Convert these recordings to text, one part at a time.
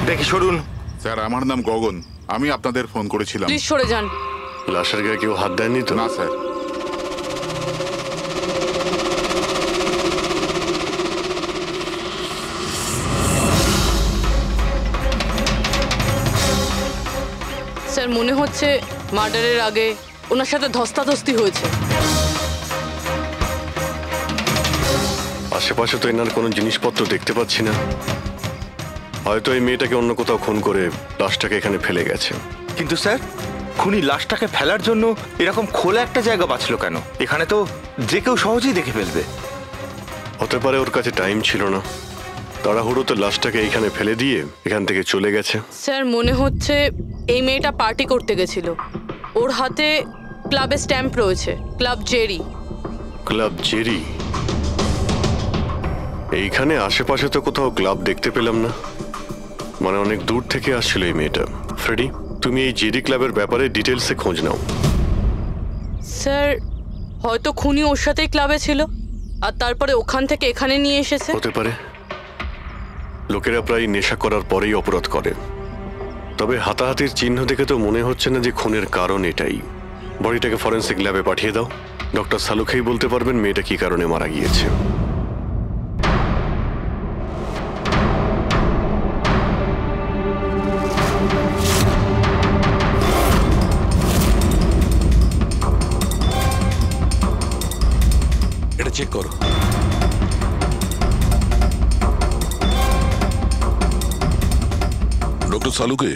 দেখি সরুন। স্যার আমার নাম গগন, আমি আপনাদের ফোন করেছিলাম। প্লিজ সরে যান। লাশের গায়ে কেউ হাত দেয়নি তো? না স্যার। স্যার মনে হচ্ছে মার্ডারের আগে ওনার সাথে ধস্তাধস্তি হয়েছে। আশেপাশে তো এনার কোনো জিনিসপত্র দেখতে পাচ্ছি না। হয়তো এই মেয়েটাকে অন্য কোথাও খুন করে লাশটাকে এখানে ফেলে গেছে। কিন্তু স্যার, খুনি লাশটাকে ফেলার জন্য এরকম খোলা একটা জায়গা বাঁচলো কেন? এখানে তো যে কেউ সহজেই দেখে ফেলবে। হতে পারে ওর কাছে টাইম ছিল না, তাড়াহুড়োতে লাশটাকে এইখানে ফেলে দিয়ে এখান থেকে চলে গেছে। স্যার মনে হচ্ছে এই মেয়েটা পার্টি করতে গেছিল। ওর হাতে ক্লাবের স্ট্যাম্প রয়েছে, ক্লাব জেরি। Club Jerry? এইখানে আশেপাশে তো কোথাও ক্লাব দেখতে পেলাম না, মানে অনেক দূর থেকে আসছিল এই মেয়েটা। ফ্রেডি, তুমি এই জেরি ক্লাবের ব্যাপারে ডিটেলসে খোঁজ নাও। স্যার হয়তো খুনি ওর সাথেই ক্লাবে ছিল আর তারপরে ওখান থেকে এখানে নিয়ে এসেছে। হতে পারে। লোকেরা প্রায় নেশা করার পরেই অপরাধ করে, তবে হাতাহাতির চিহ্ন দেখে তো মনে হচ্ছে না যে খুনের কারণ এটাই। বডিটাকে ফরেন্সিক ল্যাবে পাঠিয়ে দাও। ডক্টর সালুখেই বলতে পারবেন মেয়েটা কি কারণে মারা গিয়েছে। এটা চেক করো। ডক্টর সালুকে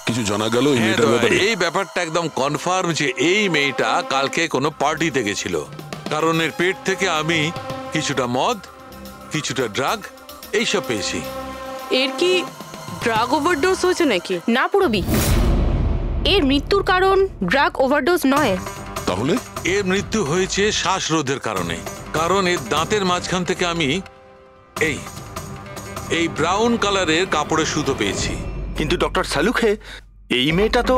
কিছু জানা গেল এই মেয়েটার ব্যাপারে? এই ব্যাপারটা একদম কনফার্ম যে এই মেয়েটা কালকে কোনো পার্টিতে গেছিল, কারণ এর পেট থেকে আমি কিছুটা মদ, কিছুটা ড্রাগ এইসব পেয়েছি। এর কি ড্রাগ ওভারডোজ হয়েছে নাকি? না পুরবি, এর মৃত্যুর কারণ ড্রাগ ওভারডোজ নয়। তাহলে এর মৃত্যু হয়েছে শ্বাসরোধের কারণে, কারণ এর দাঁতের মাঝখান থেকে আমি এই ব্রাউন কালারের কাপড়ের সুতো পেয়েছি। কিন্তু ডক্টর সালুখে, এই মেয়েটা তো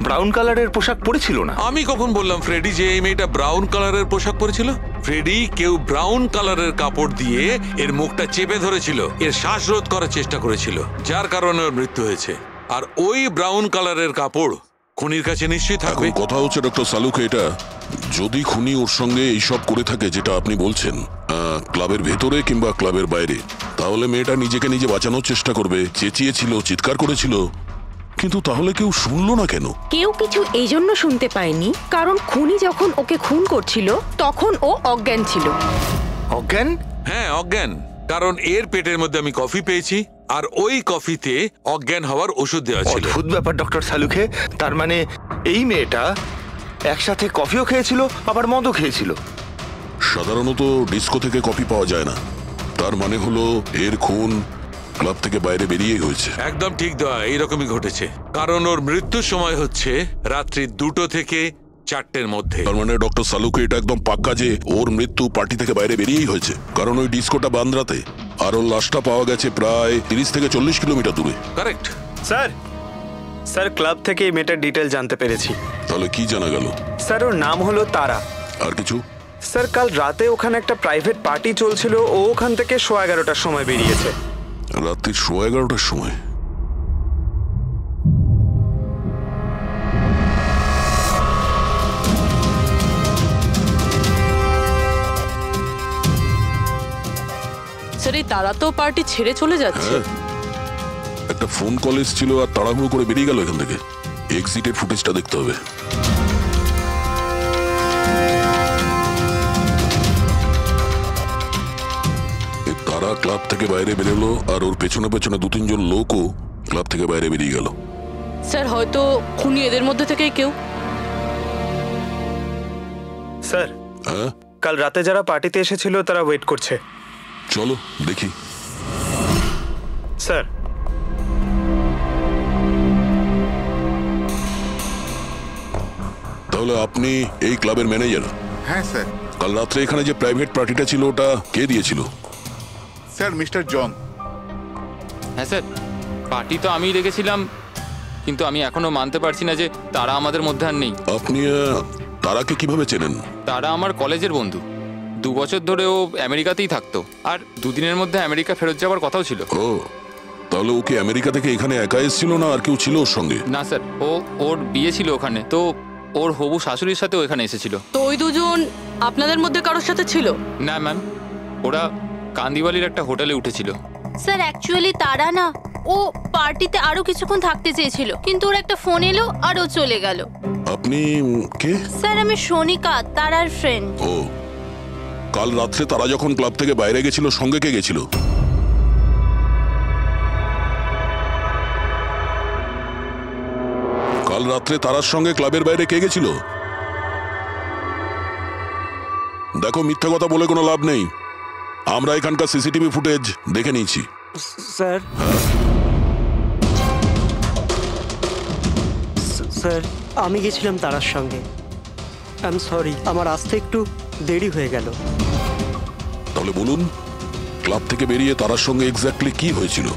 ব্রাউন কালারের পোশাক পরেছিল না। আমি কখন বললাম ফ্রেডি যে এই মেয়েটা ব্রাউন কালারের পোশাক পরেছিল? ফ্রেডি, কেউ ব্রাউন কালারের কাপড় দিয়ে এর মুখটা চেপে ধরেছিল, এর শ্বাসরোধ করার চেষ্টা করেছিল, যার কারণে ওর মৃত্যু হয়েছে। আর ওই ব্রাউন কালারের কাপড় খুনির কাছে নিশ্চয়ই থাকবে। এখন কথা হচ্ছে ডক্টর সালুকে, এটা যদি খুনি ওর সঙ্গে এইসব করে থাকে যেটা আপনি বলছেন, ক্লাবের ভেতরে কিংবা ক্লাবের বাইরে, তাহলে মেয়েটা নিজেকে নিজে বাঁচানোর চেষ্টা করবে, চেঁচিয়েছিল, চিৎকার করেছিল, কিন্তু তাহলে কেউ শুনলো না কেন? কেউ কিছু এই জন্য শুনতে পায়নি কারণ খুনি যখন ওকে খুন করছিল তখন ও অজ্ঞান ছিল। অজ্ঞান? হ্যাঁ, অজ্ঞান, কারণ এর পেটের মধ্যে আমি কফি পেয়েছি আর ওই কফিতে অজ্ঞান হওয়ার ওষুধ দেওয়া ছিল। অদ্ভুত ব্যাপার ডক্টর সালুখে, তার মানে এই মেয়েটা একসাথে কফিও খেয়েছিল আবার মদও খেয়েছিল। সাধারণত ডিস্কো থেকে কফি পাওয়া যায় না, তার মানে হলো এর খুন ক্লাব থেকে বাইরে বেরিয়েই হয়েছে। একদম ঠিক দেওয়া, এইরকমই ঘটেছে, কারণ ওর মৃত্যুর সময় হচ্ছে রাত্রি 2টো থেকে 4টের মধ্যে। তার মানে ডক্টর সালুকে এটা একদম পাক্কা যে ওর মৃত্যু পার্টি থেকে বাইরে বেরিয়েই হয়েছে, কারণ ওই ডিস্কোটা বান্দ্রাতে আর ওর লাশটা পাওয়া গেছে প্রায় 30 থেকে 40 কিলোমিটার দূরে। কারেক্ট স্যার ক্লাব থেকে এই মেয়েটার ডিটেল জানতে পেরেছি। তাহলে কি জানা গেল? স্যার ওর নাম হলো তারা। আর কিছু? স্যার কাল রাতে ওখানে একটা প্রাইভেট পার্টি চলছিল, ও ওখান থেকে 11:15টার সময় বেরিয়েছে। রাত্রি 11:15টার সময়? স্যার এই তারা তো পার্টি ছেড়ে চলে যাচ্ছে। একটা ফোন কল এসেছিল আর তাড়াহুড়ো করে বেরিয়ে গেল এখান থেকে। এক্সিটের ফুটেজটা দেখতে হবে। তারা ক্লাব থেকে বাইরে বেরোলো আর ওর পেছনে পেছনে 2-3 জন লোকও ক্লাব থেকে বাইরে বেরিয়ে গেল। স্যার হয়তো খুনি এদের মধ্যে থেকেই কেউ। স্যার কাল রাতে যারা পার্টিতে এসেছিল তারা ওয়েট করছে। চলো দেখি। স্যার তাহলে আপনি এই ক্লাবের ম্যানেজার? হ্যাঁ স্যার। কাল রাত্রে এখানে যে প্রাইভেট পার্টিটা ছিল ওটা কে দিয়েছিল? Sir mister John. হ্যাঁ স্যার, পার্টি তো আমিই রেখেছিলাম, কিন্তু আমি এখনো মানতে পারছি না যে তারা আমাদের মধ্যে আর নেই। আপনি তারাকে কিভাবে চেনেন? তারা আমার কলেজের বন্ধু, 2 বছর ধরে ও আমেরিকাতেই থাকতো আর 2 দিনের মধ্যে আমেরিকা ফেরত যাওয়ার কথাও ছিল। ও তাহলে ওকে আমেরিকা থেকে এখানে একা এসেছিল না আর কেউ ছিল ওর সঙ্গে? না স্যার, ওর বিয়ে ছিল ওখানে, তো ওর হবু শাশুড়ির সাথে এখানে এসেছিল। তো ওই দুজন আপনাদের মধ্যে কারোর সাথে ছিল? না ম্যাম, ওরা কান্দিওয়ালির একটা হোটেলে উঠেছিল। স্যার অ্যাকচুয়ালি তারা না, ও পার্টিতে আরো কিছুক্ষণ থাকতে চেয়েছিল, কিন্তু ওর একটা ফোন এলো আর ও চলে গেল। আপনি কে? স্যার আমি সোনিকা, তারার ফ্রেন্ড। ও, কাল রাত্রে তারা যখন ক্লাব থেকে বাইরে গেছিল সঙ্গে কে গেছিল? কাল রাত্রে তারার সঙ্গে ক্লাবের বাইরে কে গেছিল? দেখো, মিথ্যা কথা বলে কোনো লাভ নেই। আমরা এখানকার সিসিটিভি ফুটেজ দেখে নিয়েছি। স্যার, স্যার আমি গেছিলাম তারার সঙ্গে। আই এম সরি, আমার আসতে একটু দেরি হয়ে গেল। তাহলে বলুন, ক্লাব থেকে বেরিয়ে তারার সঙ্গে এক্স্যাক্টলি কি হয়েছিল?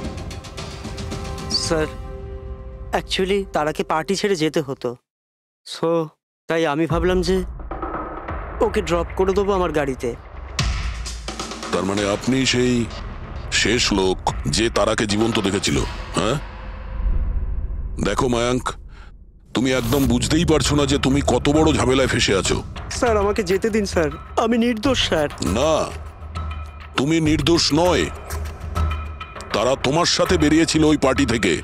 স্যার অ্যাকচুয়ালি তারাকে পার্টি ছেড়ে যেতে হতো, সো তাই আমি ভাবলাম যে ওকে ড্রপ করে দেবো আমার গাড়িতে। তার মানে আপনি সেই শেষ লোক যে তারাকে জীবন্ত দেখেছিল, হ্যাঁ? দেখো মায়াঙ্ক, তুমি একদম বুঝতেই পারছো না যে তুমি কত বড় ঝামেলায় ফেসে আছো। স্যার আমাকে যেতে দিন স্যার, আমি নির্দোষ স্যার। না, তুমি নির্দোষ নয়। তারা তোমার সাথে বেরিয়েছিল ওই পার্টি থেকে,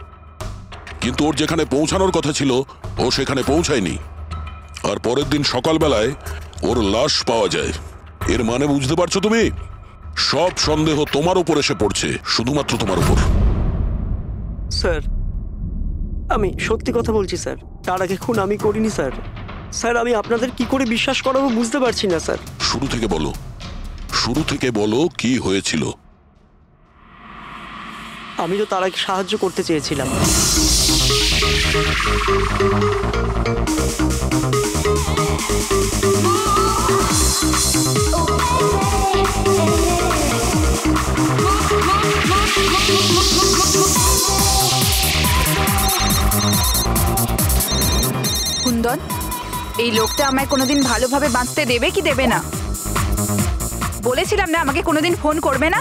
কিন্তু ওর যেখানে পৌঁছানোর কথা ছিল ও সেখানে পৌঁছায়নি। আর পরের দিন সকালবেলায় ওর লাশ পাওয়া যায়। এর মানে বুঝতে পারছো তুমি? সব সন্দেহ তোমার উপর এসে পড়ছে, শুধুমাত্র তোমার উপর। স্যার আমি সত্যি কথা বলছি স্যার, তার আগে খুন আমি করিনি স্যার। স্যার আমি আপনাদের কি করে বিশ্বাস করাবো বুঝতে পারছি না স্যার। শুরু থেকে বলো, শুরু থেকে বলো কি হয়েছিল। আমি তো তারাকে সাহায্য করতে চেয়েছিলাম। কুন্দন, এই লোকটা আমায় কোনোদিন ভালোভাবে বাঁচতে দেবে কি দেবে না? বলেছিলাম না আমাকে কোনোদিন ফোন করবে না।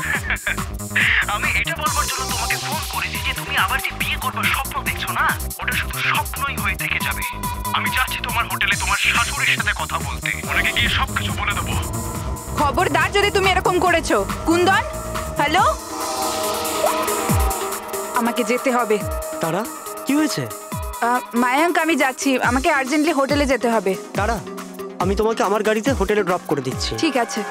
আমি এটা বলবার জন্য তোমাকে ফোন করেছি যে তুমি আবার যে বিয়ে করবার স্বপ্ন দেখছো না, ওটা শুধু স্বপ্নই হয়ে থেকে যাবে। আমি যাচ্ছি তোমার হোটেলে তোমার শাশুড়ির সাথে কথা বলতে, ওনাকে গিয়ে সবকিছু বলে দেবো। খবরদার যদি তুমি এরকম করেছো। কুন্দন, হ্যালো, আমাকে যেতে হবে। তারা কি হয়েছে? মায়াঙ্ক, আমি যাচ্ছি, আমাকে আর্জেন্টলি হোটেলে যেতে হবে। তারা, আমি তোমাকে আমার গাড়িতে হোটেলে ড্রপ করে দিচ্ছি। ঠিক আছে।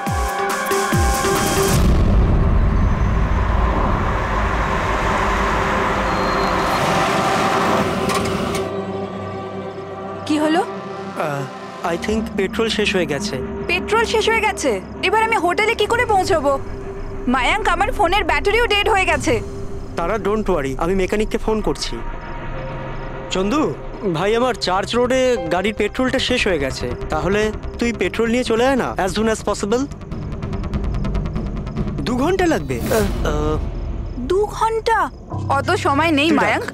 কি হলো? আই থিঙ্ক পেট্রোল শেষ হয়ে গেছে। পেট্রোল শেষ হয়ে গেছে? এবার আমি হোটেলে কি করে পৌঁছবো? মায়াঙ্ক, আমার ফোনের ব্যাটারিও ডেড হয়ে গেছে। তারা ডোন্ট ওয়ারি, আমি মেকানিককে ফোন করছি। চন্দু ভাই, আমার চার্চ রোডে গাড়ির পেট্রোলটা শেষ হয়ে গেছে, তাহলে তুই পেট্রোল নিয়ে চলে আয় না অ্যাজ সুন অ্যাজ পসিবল। 2 ঘন্টা লাগবে। 2 ঘন্টা? অত সময় নেই মায়াঙ্ক,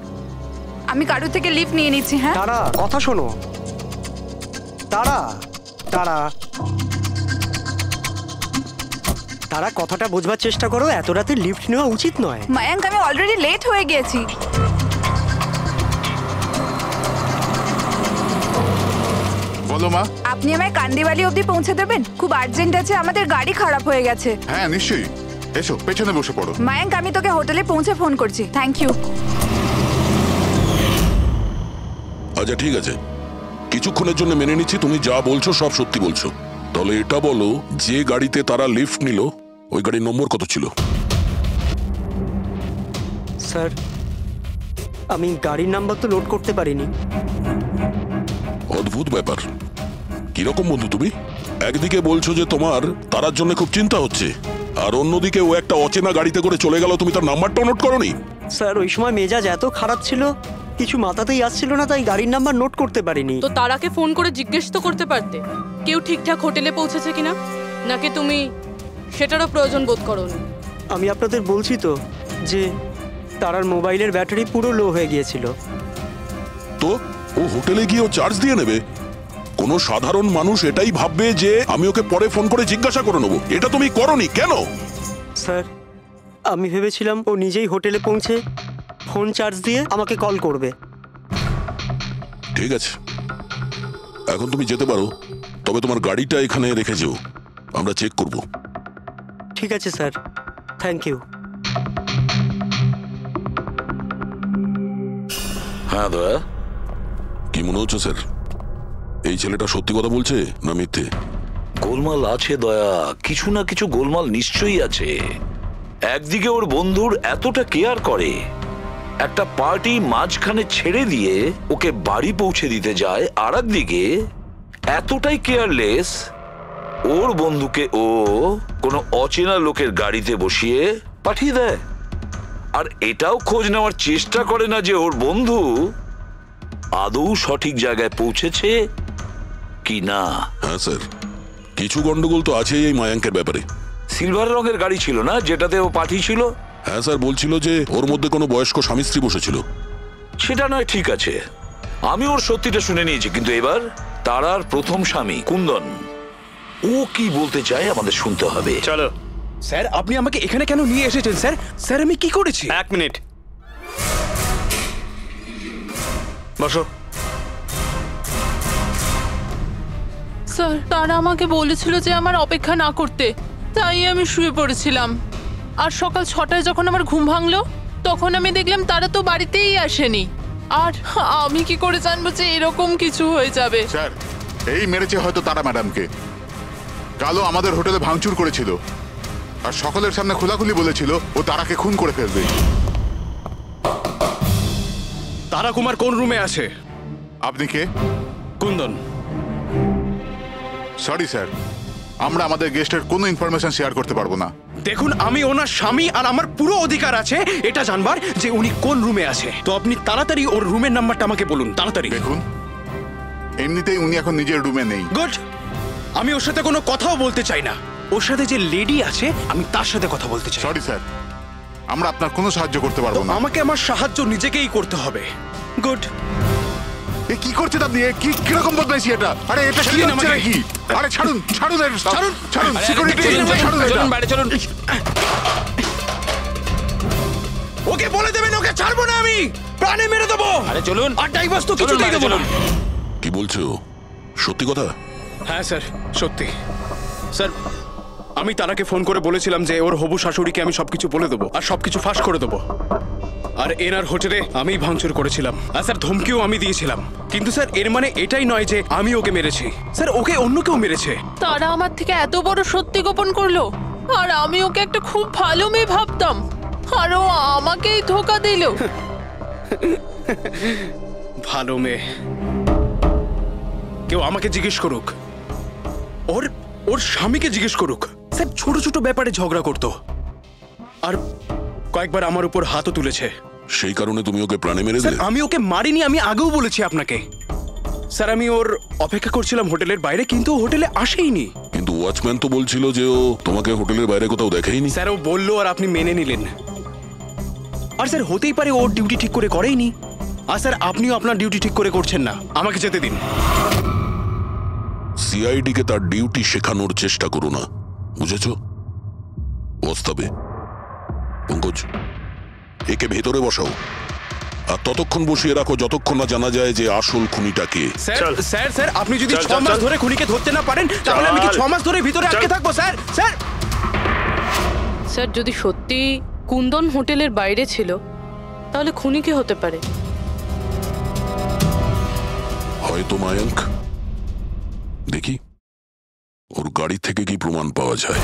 আমি কারো থেকে লিফট নিয়ে নিচ্ছি। হ্যাঁ তারা, কথা শোনো। তারা তারা তারা কথাটা বোঝবার চেষ্টা করো, এত রাতে লিফট নেওয়া উচিত নয়। মায়াঙ্ক, আমি অলরেডি লেট হয়ে গেছি। বলো মা। আপনি আমায় কান্দিওয়ালি অবধি পৌঁছে দেবেন? খুব আর্জেন্ট আছে, আমাদের গাড়ি খারাপ হয়ে গেছে। হ্যাঁ নিশ্চয়ই, এসো পেছনে বসে পড়ো। মায়াঙ্ক, আমি তোকে হোটেলে পৌঁছে ফোন করছি। Thank you. আচ্ছা ঠিক আছে, কিছুক্ষণের জন্য মেনে নিচ্ছি তুমি যা বলছো সব সত্যি বলছো। তাহলে এটা বলো, যে গাড়িতে তারা লিফট নিল ওই গাড়ির নম্বর কত ছিল? স্যার আমি গাড়ির নাম্বার তো লোড করতে পারিনি। অদ্ভুত ব্যাপার। কিরকম বন্ধু তুমি? একদিকে বলছো যে তোমার তারার জন্য খুব চিন্তা হচ্ছে, আর অন্যদিকে ও একটা অচেনা গাড়িতে করে চলে গেল, তুমি তার নাম্বারটাও নোট করোনি? স্যার ওই সময় মেজাজ এত খারাপ ছিল, কিছু মাথাতেই আসছিল না, তাই গাড়ির নাম্বার নোট করতে পারিনি। তো তারাকে ফোন করে জিজ্ঞেস তো করতে পারতে কেউ ঠিকঠাক হোটেলে পৌঁছেছে কিনা, নাকি তুমি সেটারও প্রয়োজন বোধ করোনি? আমি আপনাদের বলছি তো যে তারার মোবাইলের ব্যাটারি পুরো লো হয়ে গিয়েছিল। তো ও হোটেলে গিয়ে ও চার্জ দিয়ে নেবে? কোনো সাধারণ মানুষ এটাই ভাববে যে আমি ওকে পরে ফোন করে জিজ্ঞাসা করে নেবো। এটা তুমি করোনি কেন? স্যার আমি ভেবেছিলাম ও নিজেই হোটেলে পৌঁছে ফোন চার্জ দিয়ে আমাকে কল করবে। ঠিক আছে, এখন তুমি যেতে পারো, তবে তোমার গাড়িটা এখানে রেখে যেও, আমরা চেক করব। ঠিক আছে স্যার, থ্যাংক ইউ। হ্যাঁ দয়া, কি মনে হচ্ছে স্যার? এই ছেলেটা সত্যি কথা বলছে না মিথ্যে? গোলমাল আছে দয়া, কিছু না কিছু গোলমাল নিশ্চয়ই আছে। একদিকে ওর বন্ধুর এতটা কেয়ার করে, একটা পার্টি মাঝখানে ছেড়ে দিয়ে ওকে বাড়ি পৌঁছে দিতে যায়, আর একদিকে এতটাই কেয়ারলেস ওর বন্ধুকে ও কোনো অচেনা লোকের গাড়িতে বসিয়ে পাঠিয়ে দেয়। আর এটাও খোঁজ নেওয়ার চেষ্টা করে না যে ওর বন্ধু আদৌ সঠিক জায়গায় পৌঁছেছে কি না। হ্যাঁ স্যার, কিছু গন্ডগোল তো আছেই এই মায়াঙ্কের ব্যাপারে। সিলভার রঙের গাড়ি ছিল না যেটাতে ও পাঠিয়েছিল? হ্যাঁ স্যার, বলছিল যে ওর মধ্যে কোনো বয়স্ক স্বামী স্ত্রী বসেছিল। সেটা নয়, ঠিক আছে, আমি ওর সত্যিটা শুনে নিয়েছি, কিন্তু এবার তারার প্রথম স্বামী কুন্দন, ও কি বলতে চায় আমাদের শুনতে হবে। চলো স্যার, আপনি আমাকে এখানে কেন নিয়ে এসেছেন স্যার? স্যার আমি কি করেছি? 1 মিনিট বসো। স্যার, তারা আমাকে বলেছিল যে আমার অপেক্ষা না করতে, তাই আমি শুয়ে পড়েছিলাম। আর সকাল 6টায় যখন আমার ঘুম ভাঙলো, তখন আমি দেখলাম তারা তো বাড়িতেই আসেনি। আর আমি কি করে জানবো যে এরকম কিছু হয়ে যাবে? স্যার, এই মেরেছে হয়তো তারা ম্যাডামকে। কালো আমাদের হোটেলে ভাঙচুর করেছিল আর সকলের সামনে খোলাখুলি বলেছিল ও তারাকে খুন করে ফেলবে। তারা কুমার কোন রুমে আছে? আপনি কে? কুন্দন। সরি স্যার, আমরা আমাদের গেস্টের কোনো ইনফরমেশন শেয়ার করতে পারবো না। দেখুন, আমি ওনার স্বামী আর আমার পুরো অধিকার আছে এটা জানবার যে উনি কোন রুমে আছে। তো আপনি তাড়াতাড়ি ওর রুমের নাম্বারটা আমাকে বলুন, তাড়াতাড়ি। দেখুন, এমনিতেই উনি এখন নিজের রুমে নেই। গুড, আমি ওর সাথে কোনো কথাও বলতে চাই না। ওর সাথে যে লেডি আছে আমি তার সাথে কথা বলতে চাই। সরি স্যার, আমরা আপনার কোনো সাহায্য করতে পারবো না। আমাকে আমার সাহায্য নিজেকেই করতে হবে। গুড। এ কি করছেন আপনি? কি কিরকম বদমাইশি এটা? আরে এটা কি হচ্ছে নাকি? আরে ছাড়ুন, ছাড়ুন, ছাড়ুন, ছাড়ুন, সিকিউরিটি ছাড়ুন, চলুন বাইরে চলুন। ওকে বলে দেবেন ওকে ছাড়বো না, আমি প্রাণে মেরে দেবো। আরে চলুন। আর ডাইভার্স তো কিছুতেই দেবো না। কি বলছো? সত্যি কথা? হ্যাঁ স্যার, সত্যি। স্যার, আমি তারাকে ফোন করে বলেছিলাম যে ওর হবু শাশুড়িকে আমি সবকিছু বলে দেবো আর সবকিছু ফাঁস করে দেবো। আর এনার হোটেলে আমি ভাঙচুর করেছিলাম আর স্যার ধমকিও আমি দিয়েছিলাম। কিন্তু স্যার এর মানে এটাই নয় যে আমি ওকে মেরেছি। স্যার ওকে অন্য কেউ মেরেছে। তারা আমার থেকে এত বড় সত্যি গোপন করলো, আর আমি ওকে একটা খুব ভালো মেয়ে ভাবতাম, আর ও আমাকেই ধোকা দিল। ভালো মেয়ে? কেউ আমাকে জিজ্ঞেস করুক, ওর স্বামীকে জিজ্ঞেস করুক। স্যার ছোট ছোট ব্যাপারে ঝগড়া করতো আর কয়েকবার আমার উপর হাতও তুলেছে। সেই কারণে তুমি ওকে প্রাণে মেরে দিলে? আমি ওকে মারিনি, আমি আগেও বলেছি আপনাকে। স্যার আমি ওর অপেক্ষা করছিলাম হোটেলের বাইরে, কিন্তু ও হোটেলে আসেইনি। কিন্তু ওয়াচম্যান তো বলছিল যে ও তোমাকে হোটেলের বাইরে কোথাও দেখেইনি। স্যার ও বললো আর আপনি মেনে নিলেন। আর স্যার হতেই পারে ওর ডিউটি ঠিক করে করেইনি। আর স্যার আপনিও আপনার ডিউটি ঠিক করে করছেন না। আমাকে যেতে দিন। সিআইডি কে তার ডিউটি শেখানোর চেষ্টা করো না, বুঝেছো? বস্তাবে। পঙ্কজ, একে ভেতরে বসাও আর ততক্ষণ বসিয়ে রাখো যতক্ষণ না জানা যায় যে আসল খুনিটা কে। স্যার স্যার আপনি যদি 6 মাস ধরে খুনিকে ধরতে না পারেন, তাহলে আমি কি 6 মাস ধরে ভিতরে আটকে থাকবো? স্যার স্যার স্যার, যদি সত্যি কুন্দন হোটেলের বাইরে ছিল, তাহলে খুনি কে হতে পারে? হয়তো মায়াঙ্ক। দেখি ওর গাড়ি থেকে কি প্রমাণ পাওয়া যায়।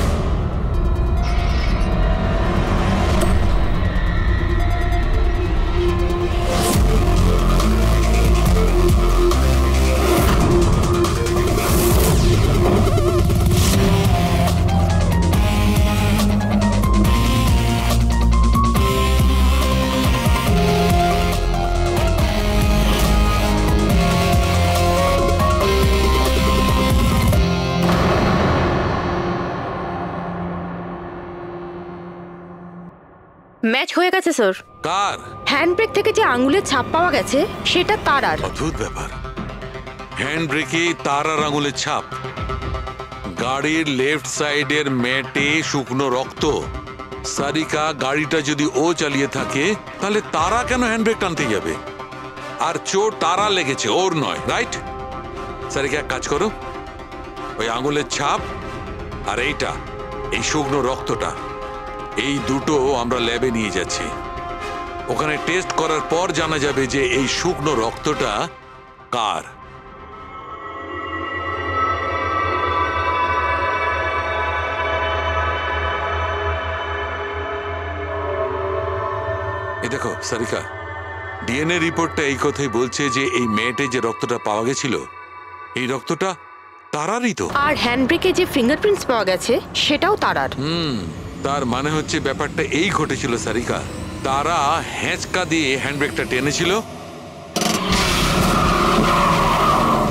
ম্যাচ হয়ে গেছে স্যার। কার? হ্যান্ডব্রেক থেকে যে আঙুলের ছাপ পাওয়া গেছে সেটা তারার। অদ্ভুত ব্যাপার, হ্যান্ড ব্রেকে তারার আঙুলের ছাপ, গাড়ির লেফট সাইডের ম্যাটে শুকনো রক্ত, সারিকা গাড়িটা যদি ও চালিয়ে থাকে তাহলে তারা কেন হ্যান্ডব্রেক টানতে যাবে? আর চোট তারা লেগেছে, ওর নয়, রাইট? সারিকা এক কাজ করো, ওই আঙুলের ছাপ আর এইটা, এই শুকনো রক্তটা, এই দুটো আমরা ল্যাবে নিয়ে যাচ্ছি। ওখানে টেস্ট করার পর জানা যাবে যে এই শুকনো রক্তটা কার। দেখো সারিকা, ডিএনএ রিপোর্টটা এই কথাই বলছে যে এই মেয়েটে যে রক্তটা পাওয়া গেছিল, এই রক্তটা তারারই তো। আর হ্যান্ডব্রেকে যে ফিঙ্গারপ্রিন্টস পাওয়া গেছে সেটাও তারার। তার মানে হচ্ছে ব্যাপারটা এই ঘটেছিল সারিকা, তারা হ্যাঁচকা দিয়ে হ্যান্ডব্রেকটা টেনেছিল,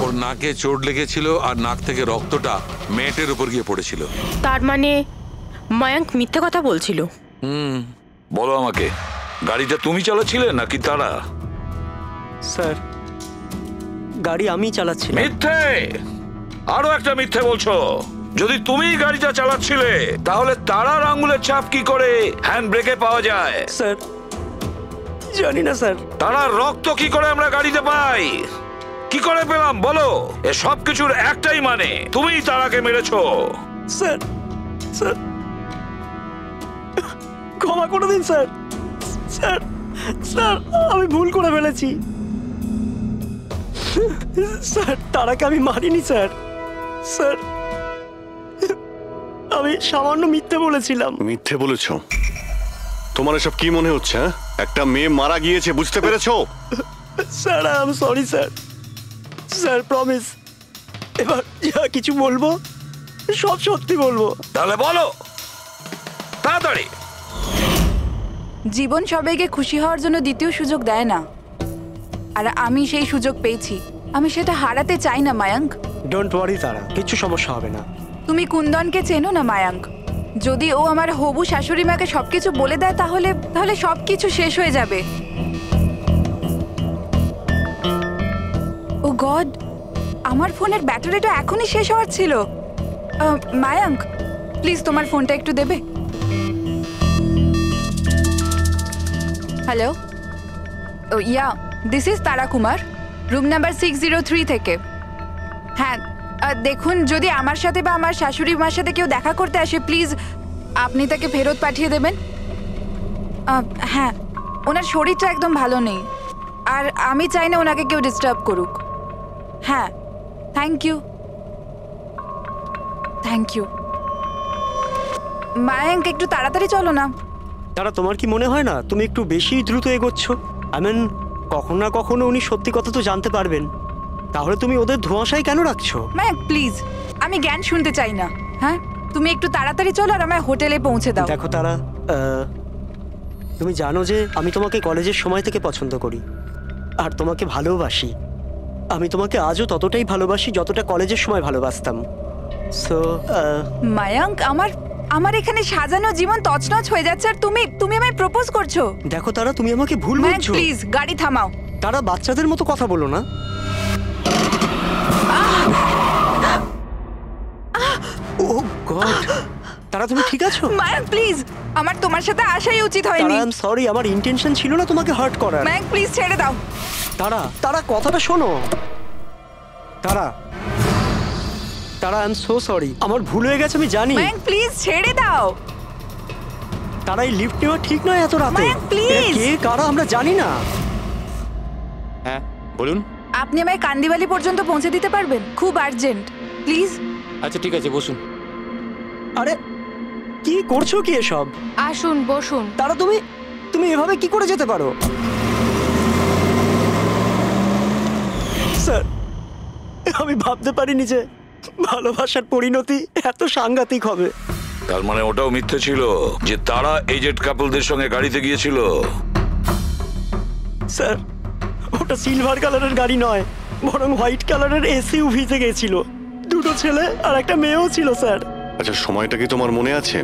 ওর নাকে চোট লেগেছিল আর নাক থেকে রক্তটা মেয়েটের উপর গিয়ে পড়েছিল। তার মানে মায়াঙ্ক মিথ্যে কথা বলছিল। বলো আমাকে, গাড়িটা তুমি চালাচ্ছিলে নাকি তারা? স্যার, গাড়ি আমি চালাচ্ছি। মিথ্যে, আরো একটা মিথ্যে বলছো। যদি তুমি গাড়িটা চালাচ্ছিলে তাহলে তারার আঙ্গুলের ছাপ কি করে হ্যান্ড ব্রেকে পাওয়া যায়? স্যার জানি না স্যার। তারার রক্ত কি করে আমরা গাড়িতে পাই? কি করে পেলাম বলো? এ সব কিছুর একটাই মানে, তুমিই তারাকে মেরেছো। স্যার, স্যার ক্ষমা করে দিন স্যার। স্যার, স্যার আমি ভুল করে ফেলেছি স্যার। তারাকে আমি মারিনি স্যার। স্যার আমি সামান্য মিথ্যে বলেছিলাম। মিথ্যে বলেছো? তোমার এসব কি মনে হচ্ছে? একটা মেয়ে মারা গিয়েছে, বুঝতে পেরেছো? Sir I am sorry sir. Sir promise, এবার যা কিছু বলবো সব সত্যি বলবো। তাহলে বলো তাড়াতাড়ি। জীবন সবাইকে খুশি হওয়ার জন্য দ্বিতীয় সুযোগ দেয় না, আর আমি সেই সুযোগ পেয়েছি। আমি সেটা হারাতে চাই না মায়াঙ্ক। ডোন্ট ওয়ারি তারা, কিছু সমস্যা হবে না। তুমি কুন্দনকে চেনো না মায়াঙ্ক? যদি ও আমার হবু শাশুড়ি মাকে সবকিছু বলে দেয় তাহলে সবকিছু শেষ হয়ে যাবে। ও গড, আমার ফোনের ব্যাটারিটা এখনই শেষ হওয়ার ছিল। মায়াঙ্ক প্লিজ তোমার ফোনটা একটু দেবে? Hello, yeah this is Tara Kumar, room number 603 থেকে। হ্যাঁ দেখুন, যদি আমার সাথে বা আমার শাশুড়ি মার সাথে কেউ দেখা করতে আসে প্লিজ আপনি তাকে ফেরত পাঠিয়ে দেবেন। হ্যাঁ, ওনার শরীরটা একদম ভালো নেই আর আমি চাই না ওনাকে কেউ ডিস্টার্ব করুক। হ্যাঁ, thank you, thank you. Mayank একটু তাড়াতাড়ি চলো না। তারা, তোমার কি মনে হয় না তুমি একটু বেশি দ্রুত এগোচ্ছ? আই মিন, কখনো না কখনো উনি সত্যি কথা তো জানতে পারবেন, তাহলে তুমি ওদের ধোঁয়াশায় কেন রাখছো? মায়াঙ্ক প্লিজ, আমি জ্ঞান শুনতে চাই না। হ্যাঁ, তুমি একটু তাড়াতাড়ি চলো আর আমায় হোটেলে পৌঁছে দাও। দেখো তারা, তুমি জানো যে আমি তোমাকে কলেজের সময় থেকে পছন্দ করি আর তোমাকে ভালোবাসি। আমি তোমাকে আজও ততটাই ভালোবাসি যতটা কলেজের সময় ভালোবাসতাম। সো মায়াঙ্ক, আমার এখানে সাজানো জীবন তছনছ হয়ে যাচ্ছে আর তুমি আমায় প্রপোজ করছো। দেখো তারা, তুমি আমাকে ভুল বুঝছো। প্লিজ গাড়ি থামাও। তারা, বাচ্চাদের মতো কথা বলো না। ও গড, তারা তুমি ঠিক আছো? মায়াঙ্ক প্লিজ, আমার তোমার সাথে আসাই উচিত হয়নি। আই এম সরি, আমার ইন্টেনশন ছিল না তোমাকে হার্ট করার। মায়াঙ্ক প্লিজ ছেড়ে দাও। তারা কথাটা শোনো। তারা, আই এম সো সরি, আমার ভুল হয়ে গেছে, আমি জানি। মায়াঙ্ক প্লিজ ছেড়ে দাও। তারা, এই লিফট নেওয়া ঠিক নয় এত রাতে। মায়াঙ্ক প্লিজ। কে কারা আমরা জানি না। হ্যাঁ বলুন। আপনি আমায় কান্দিবালি পর্যন্ত পৌঁছে দিতে পারবেন? খুব আর্জেন্ট, প্লিজ। আচ্ছা ঠিক আছে, বসুন। আরে কি করছো কি এসব? আসুন বসুন। তারা, তুমি এভাবে কি করে যেতে পারো? স্যার, আমি ভাবতে পারিনি যে ভালোবাসার পরিণতি এত সাংঘাতিক হবে। তার মানে ওটাও মিথ্যে ছিল যে তারা এজেড কাপলদের সঙ্গে গাড়িতে গিয়েছিল? স্যার, ওটা সিলভার কালারের গাড়ি নয়, বরং হোয়াইট কালারের এসইউভিতে গেছিল। দুটো ছেলে আর একটা মেয়েও ছিল স্যার। আচ্ছা, সময়টা কি তোমার মনে আছে?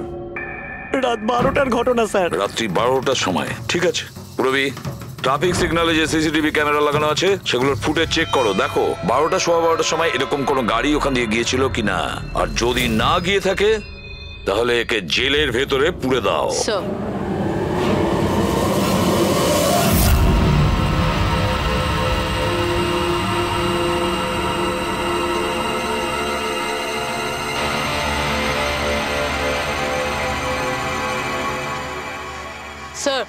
রাত 12টার ঘটনা স্যার। রাত্রি 12টার সময়, ঠিক আছে। রবি, ট্রাফিক সিগন্যালে যে সিসিটিভি ক্যামেরা লাগানো আছে সেগুলোর ফুটেজ চেক করো, দেখো 12টা সোয়া 12টার সময় এরকম কোনো গাড়ি ওখান দিয়ে গিয়েছিল কিনা। আর যদি না গিয়ে থাকে তাহলে একে জেলের ভেতরে পুরে দাও। স্যার স্যার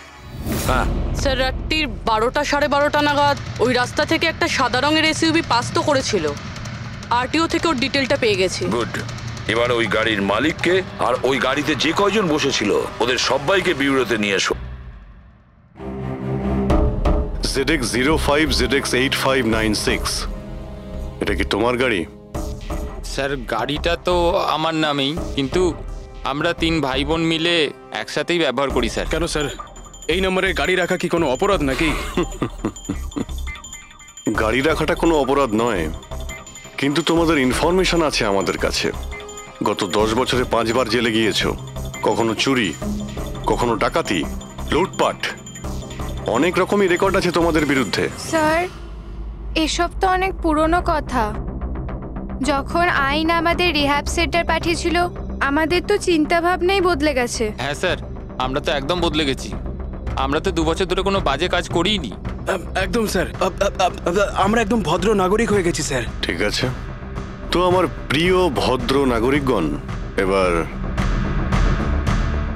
হ্যাঁ, স্যার রাত্রির 12টা 12:30 নাগাদ ওই রাস্তা থেকে একটা সাদা রঙের এসইউভি পাস তো করেছিল। আরটিও থেকে ওর ডিটেলটা পেয়ে গেছি। গুড। এবার ওই গাড়ির মালিককে আর ওই গাড়িতে যে কয়জন বসেছিল ওদের সবাইকে বিউরোতে নিয়ে এসো। ZX05ZX8596 এটা কি তোমার গাড়ি? স্যার গাড়িটা তো আমার নামেই, কিন্তু আমরা 3 ভাই বোন মিলে একসাথেই ব্যবহার করি স্যার। কেন স্যার, এই নম্বরে গাড়ি রাখা কি কোনো অপরাধ নাকি? গাড়ি রাখাটা কোনো অপরাধ নয়, কিন্তু তোমাদের ইনফরমেশন আছে আমাদের কাছে। গত 10 বছরে 5 বার জেলে গিয়েছো। কখনো চুরি, কখনো ডাকাতি, লুটপাট, অনেক রকমই রেকর্ড আছে তোমাদের বিরুদ্ধে। স্যার এসব তো অনেক পুরনো কথা। যখন আইন আমাদের রিহ্যাব সেন্টার পাঠিয়েছিল আমাদের তো চিন্তা ভাবনাই বদলে গেছে। হ্যাঁ স্যার, আমরা তো একদম বদলে গেছি। আমরা তো 2 বছর ধরে কোনো বাজে কাজ করিনি। একদম স্যার, আমরা একদম ভদ্র নাগরিক হয়ে গেছি স্যার। ঠিক আছে, তো আমার প্রিয় ভদ্র নাগরিকগণ, এবার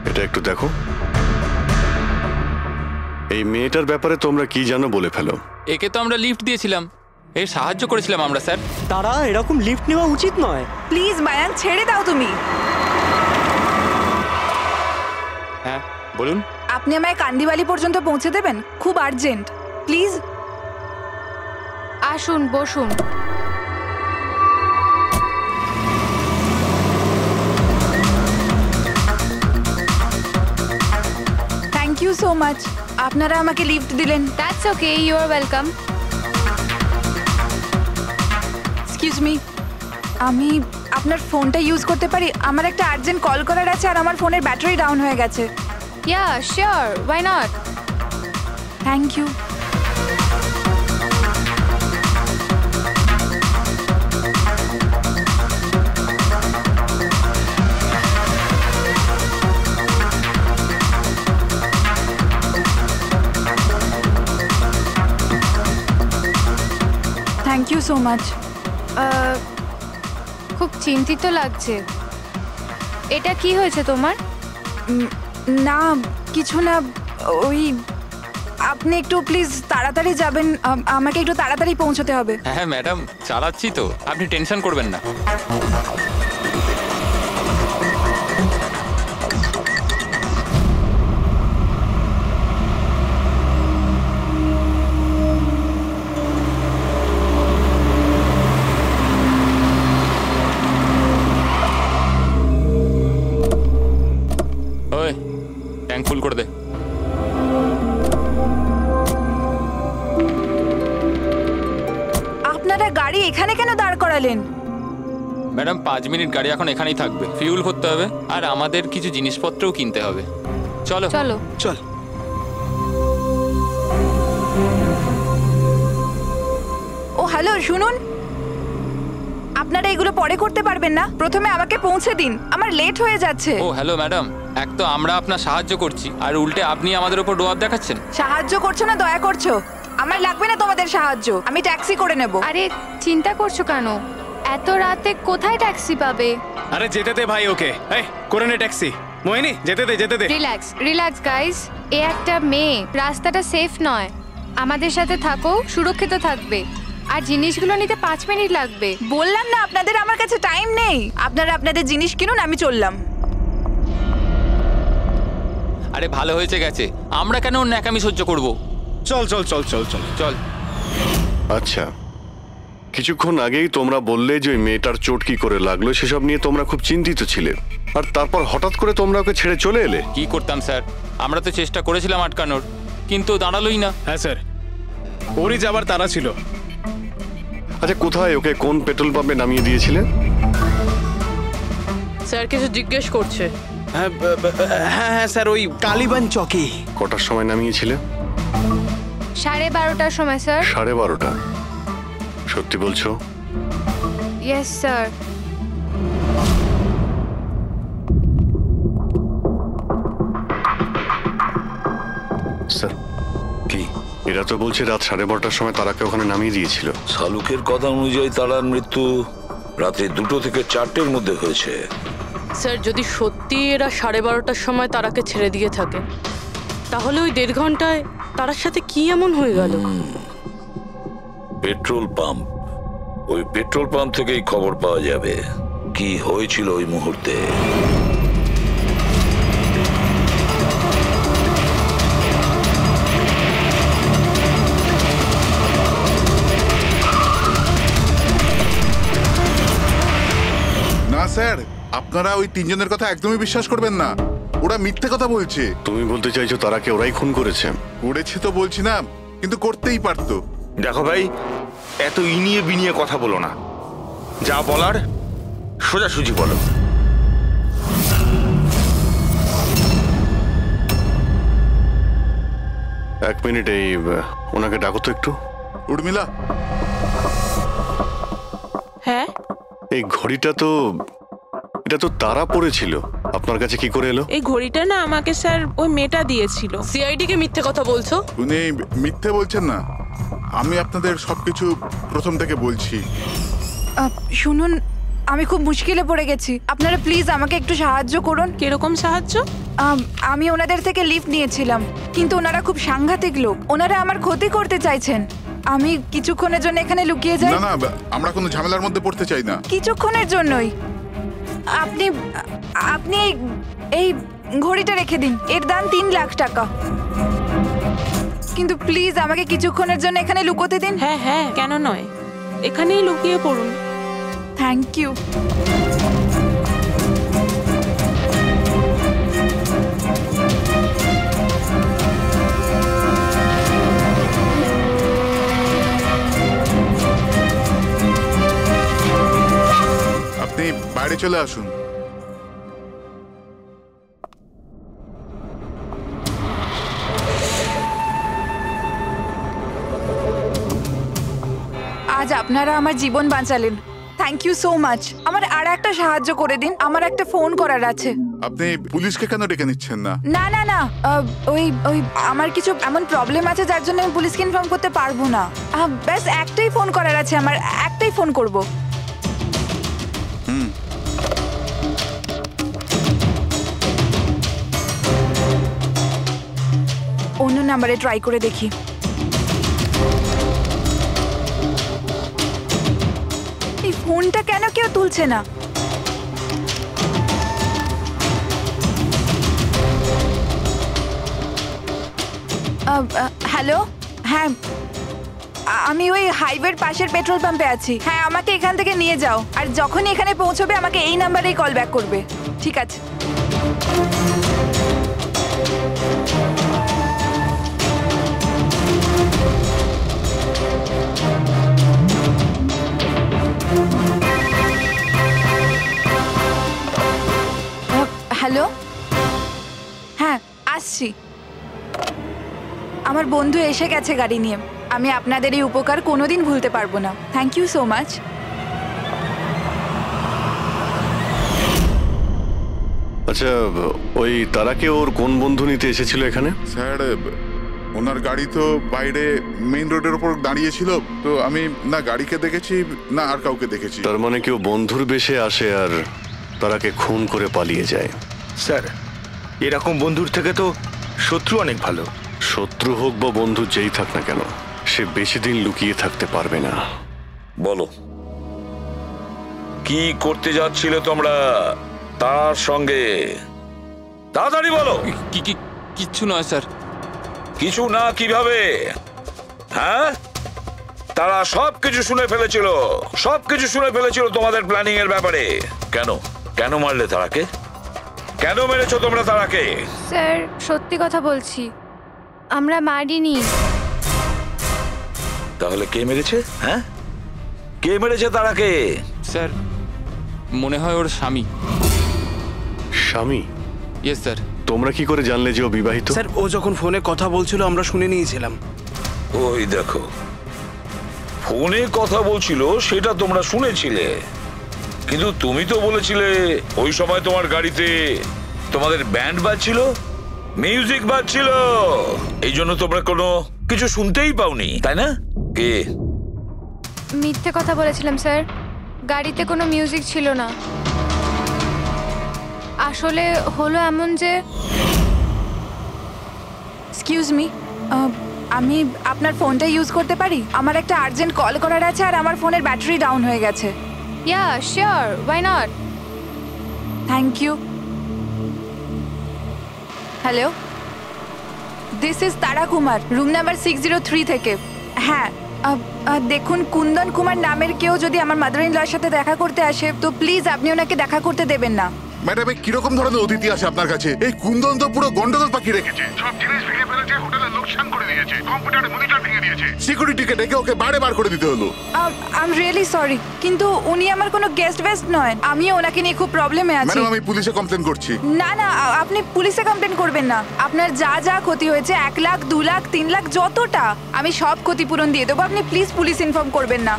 এটা একটু দেখো। এই মেয়েটার ব্যাপারে তোমরা কি জানো বলে ফেলো। একে তো আমরা লিফট দিয়েছিলাম, এর সাহায্য করেছিলাম আমরা স্যার। তারা এরকম লিফট নেওয়া উচিত নয়। প্লিজ বায়ান, ছেড়ে দাও তুমি। হ্যাঁ বলুন। আপনি আমায় কান্দিবালি পর্যন্ত পৌঁছে দেবেন? খুব আর্জেন্ট, প্লিজ। আসুন বসুন। থ্যাংক ইউ সো মাচ, আপনারা আমাকে লিফট দিলেন। That's okay, you are welcome. Excuse me, আমি আপনার ফোনটা ইউজ করতে পারি? আমার একটা আর্জেন্ট কল করার আছে আর আমার ফোনের ব্যাটারি ডাউন হয়ে গেছে। Yeah sure, why not. Thank you. Thank you so much. খুব চিন্তিত লাগছে। এটা কি হয়েছে তোমার? না কিছু না, ওই আপনি একটু প্লিজ তাড়াতাড়ি যাবেন, আমাকে একটু তাড়াতাড়ি পৌঁছতে হবে। হ্যাঁ ম্যাডাম, চালাচ্ছি তো, আপনি টেনশন করবেন না। ওই ট্যাঙ্ক ফুল করে দে। আপনারা গাড়ি এখানে কেন দাঁড় করালেন? ম্যাডাম 5 মিনিট গাড়ি এখন এখানেই থাকবে, ফিউল ভরতে হবে আর আমাদের কিছু জিনিসপত্রও কিনতে হবে। চলো চলো চল। ও হ্যালো, শুনুন, আপনারা এগুলো পরে করতে পারবেন না? প্রথমে আমাকে পৌঁছে দিন, আমার লেট হয়ে যাচ্ছে। ও হ্যালো ম্যাডাম, এক তো আমরা আপনার সাহায্য করছি আর উল্টে আপনি আমাদের উপর ডোয়াব দেখাচ্ছেন। সাহায্য করছো না দয়া করছো? আমার লাগবে না তোমাদের সাহায্য, আমি ট্যাক্সি করে নেব। আরে চিন্তা করছো কেন? এত রাতে কোথায় ট্যাক্সি পাবে? আরে যেতে দে ভাই ওকে, এই করে নে ট্যাক্সি। মোহিনী যেতে দে, যেতে দে। রিল্যাক্স রিল্যাক্স গাইস, এ একটা মেয়ে, রাস্তাটা সেফ নয়। আমাদের সাথে থাকো, সুরক্ষিত থাকবে। আর জিনিসগুলো নিতে 5 মিনিট লাগবে। বললাম না আপনাদের আমার কাছে টাইম নেই। আপনারা আপনাদের জিনিস কিনুন, আমি চললাম। আরে ভালো হয়েছে গেছে, আমরা কেন ওর ন্যাকামি সহ্য করব? চল চল চল চল চল চল। আচ্ছা, কিছুক্ষণ আগেই তোমরা বললে যে ওই মেয়েটার চোট কি করে লাগলো সেসব নিয়ে তোমরা খুব চিন্তিত ছিলে, আর তারপর হঠাৎ করে তোমরা ওকে ছেড়ে চলে এলে। কি করতাম স্যার, আমরা তো চেষ্টা করেছিলাম আটকানোর, কিন্তু দাঁড়ালোই না। হ্যাঁ স্যার, ওরই যাবার তারা ছিল। আচ্ছা, কোথায় ওকে কোন পেট্রোল পাম্পে নামিয়ে দিয়েছিলেন? স্যার কিছু জিজ্ঞেস করছে। হ্যাঁ হ্যাঁ স্যার, ওই কালীবান চকে। কটার সময় নামিয়েছিলে? 12:30টার সময় স্যার। 12:30? সত্যি বলছো? Yes sir. কি? এরা তো বলছে রাত 12:30টার সময় তারাকে ওখানে নামিয়ে দিয়েছিল। শালুকের কথা অনুযায়ী তারার মৃত্যু রাতে 2টো থেকে 4টের মধ্যে হয়েছে। স্যার, যদি সত্যি এরা 12:30টার সময় তারাকে ছেড়ে দিয়ে থাকে, তাহলে ওই 1.5 ঘন্টায় তারার সাথে কি এমন হয়ে গেল? পেট্রোল পাম্প, ওই পেট্রোল পাম্প থেকেই খবর পাওয়া যাবে কি হয়েছিল ওই মুহূর্তে। না স্যার, আপনারা ওই 3 জনের কথা একদমই বিশ্বাস করবেন না, ওরা মিথ্যে কথা বলছে। তুমি বলতে চাইছো তারাকে ওরাই খুন করেছে? করেছে তো বলছি না, কিন্তু করতেই পারতো। দেখো ভাই, এত ইনিয়ে বিনিয়ে কথা বলো না, যা বলার সোজাসুজি বলো। এক মিনিট, এই ওনাকে ডাকো তো একটু। উর্মিলা। হ্যাঁ, এই ঘড়িটা তো, এটা তো তারা পড়েছিল, আপনার কাছে কি করে এলো? এই ঘড়িটা না আমাকে স্যার ওই মেয়েটা দিয়েছিল। সিআইডি কে মিথ্যে কথা বলছো? উনি মিথ্যে বলছেন না, আমি আপনাদের সবকিছু প্রথম থেকে বলছি। শুনুন, আমি খুব মুশকিলে পড়ে গেছি, আপনারা প্লিজ আমাকে একটু সাহায্য করুন। কিরকম সাহায্য? আমি ওনাদের থেকে লিফট নিয়েছিলাম, কিন্তু ওনারা খুব সাংঘাতিক লোক, ওনারা আমার ক্ষতি করতে চাইছেন। আমি কিছুক্ষণের জন্য এখানে লুকিয়ে যাই। না না, আমরা কোনো ঝামেলার মধ্যে পড়তে চাই না। কিছুক্ষণের জন্যই। আপনি আপনি এই ঘড়িটা রেখে দিন, এর দাম 3 লাখ টাকা। কিন্তু প্লিজ আমাকে কিছুক্ষণের জন্য এখানে লুকোতে দিন। হ্যাঁ হ্যাঁ, কেন নয়, এখানেই লুকিয়ে পড়ুন। Thank you. আপনি বাইরে চলে আসুন। আজ আপনারা আমার জীবন বাঁচালেন, থ্যাংক ইউ সো মাচ। আমার আর একটা সাহায্য করে দিন, আমার একটা ফোন করার আছে। আপনি পুলিশকে কেন ডেকে নিচ্ছেন না? না না না, ওই ওই আমার কিছু এমন প্রবলেম আছে যার জন্য আমি পুলিশকে ইনফর্ম করতে পারবো না। ব্যাস একটাই ফোন করার আছে আমার, একটাই ফোন করব। অন্য নাম্বারে ট্রাই করে দেখি। এই ফোনটা কেন কেউ তুলছে না? হ্যালো, হ্যাঁ আমি ওই হাইওয়ের পাশের পেট্রোল পাম্পে আছি। হ্যাঁ, আমাকে এখান থেকে নিয়ে যাও, আর যখনই এখানে পৌঁছবে আমাকে এই নাম্বারেই কল ব্যাক করবে। ঠিক আছে। হ্যালো, হ্যাঁ আসছি। আমার বন্ধু এসে গেছে গাড়ি নিয়ে। আমি আপনাদের এই উপকার কোনোদিন ভুলতে পারবো না। Thank you so much. আচ্ছা, ওই তারাকে ওর কোন বন্ধু নিতে এসেছিল এখানে? স্যার, ওনার গাড়ি তো বাইরে মেইন রোডের উপর দাঁড়িয়ে ছিল, তো আমি না গাড়িকে দেখেছি না আর কাউকে দেখেছি। তার মানে কেউ বন্ধুর বেশে আসে আর তারাকে খুন করে পালিয়ে যায়। স্যার, এরকম বন্ধুর থেকে তো শত্রু অনেক ভালো। শত্রু হোক বা বন্ধু যেই থাক না কেন, সে বেশি দিন লুকিয়ে থাকতে পারবে না। বলো, কি করতে যাচ্ছিলে তোমরা তার সঙ্গে? তাড়াতাড়ি বলো। কিচ্ছু নয় স্যার। কিছু না কিভাবে? হ্যাঁ, তারা সবকিছু শুনে ফেলেছিল, সবকিছু শুনে ফেলেছিল তোমাদের প্ল্যানিং এর ব্যাপারে। কেন কেন মারলে তারাকে? কেন মেরেছো তোমরা তারাকে? স্যার, সত্যি কথা বলছি, আমরা মারিনি। তাহলে কে মেরেছে? হ্যাঁ, কে মেরেছে তারাকে? স্যার, মনে হয় ওর স্বামী। স্বামী? Yes sir. তোমরা কি করে জানলে যে ও বিবাহিত? স্যার, ও যখন ফোনে কথা বলছিল আমরা শুনে নিয়েছিলাম। ওই দেখো, ফোনে কথা বলছিল সেটা তোমরা শুনেছিলে, কিন্তু তুমি তো বলেছিলে ওই সময় তোমার গাড়িতে তোমাদের ব্যান্ড বাজছিল, মিউজিক বাজছিল, এই জন্য তোমরা কোনো কিছু শুনতেই পাওনি তাই না? কে? মিথ্যে কথা বলেছিলাম স্যার, গাড়িতে কোনো মিউজিক ছিল না। আসলে হলো এমন যে এক্সকিউজ মি, আমি আপনার ফোনটা ইউজ করতে পারি? আমার একটা আর্জেন্ট কল করার আছে আর আমার ফোনের ব্যাটারি ডাউন হয়ে গেছে। Yeah sure, why not. Thank you. Hello, this is Tara Kumar, room number 603 থেকে। হ্যাঁ, দেখুন কুন্দন কুমার নামের কেউ যদি আমার মাদার ইন লর সাথে দেখা করতে আসে তো প্লিজ আপনি ওনাকে দেখা করতে দেবেন না। ম্যাডাম, এই কিরকম ধরনের অতিথি আসে আপনার কাছে? এই কুন্দন তো পুরো গন্ডগোল পাকিয়ে রেখেছে, সব জিনিস ভেঙে ফেলেছে, হোটেলের লোকসান করে দিয়েছে, কম্পিউটারে মনিটর ভেঙে দিয়েছে, সিকিউরিটিকে ডেকে ওকে বাইরে বার করে দিতে হলো। আই এম রিয়েলি সরি, কিন্তু উনি আমার কোনো গেস্ট বেস্ট নয়। আমি ওনাকে নিয়ে খুব প্রবলেমে আছি। ম্যাডাম, আমি পুলিশে কমপ্লেন করছি। না না, আপনি পুলিশে কমপ্লেন করবেন না। আপনার যা যা ক্ষতি হয়েছে 1 লাখ 2 লাখ 3 লাখ যতটা, আমি সব ক্ষতিপূরণ দিয়ে দেবো। আপনি প্লিজ পুলিশ ইনফর্ম করবেন না।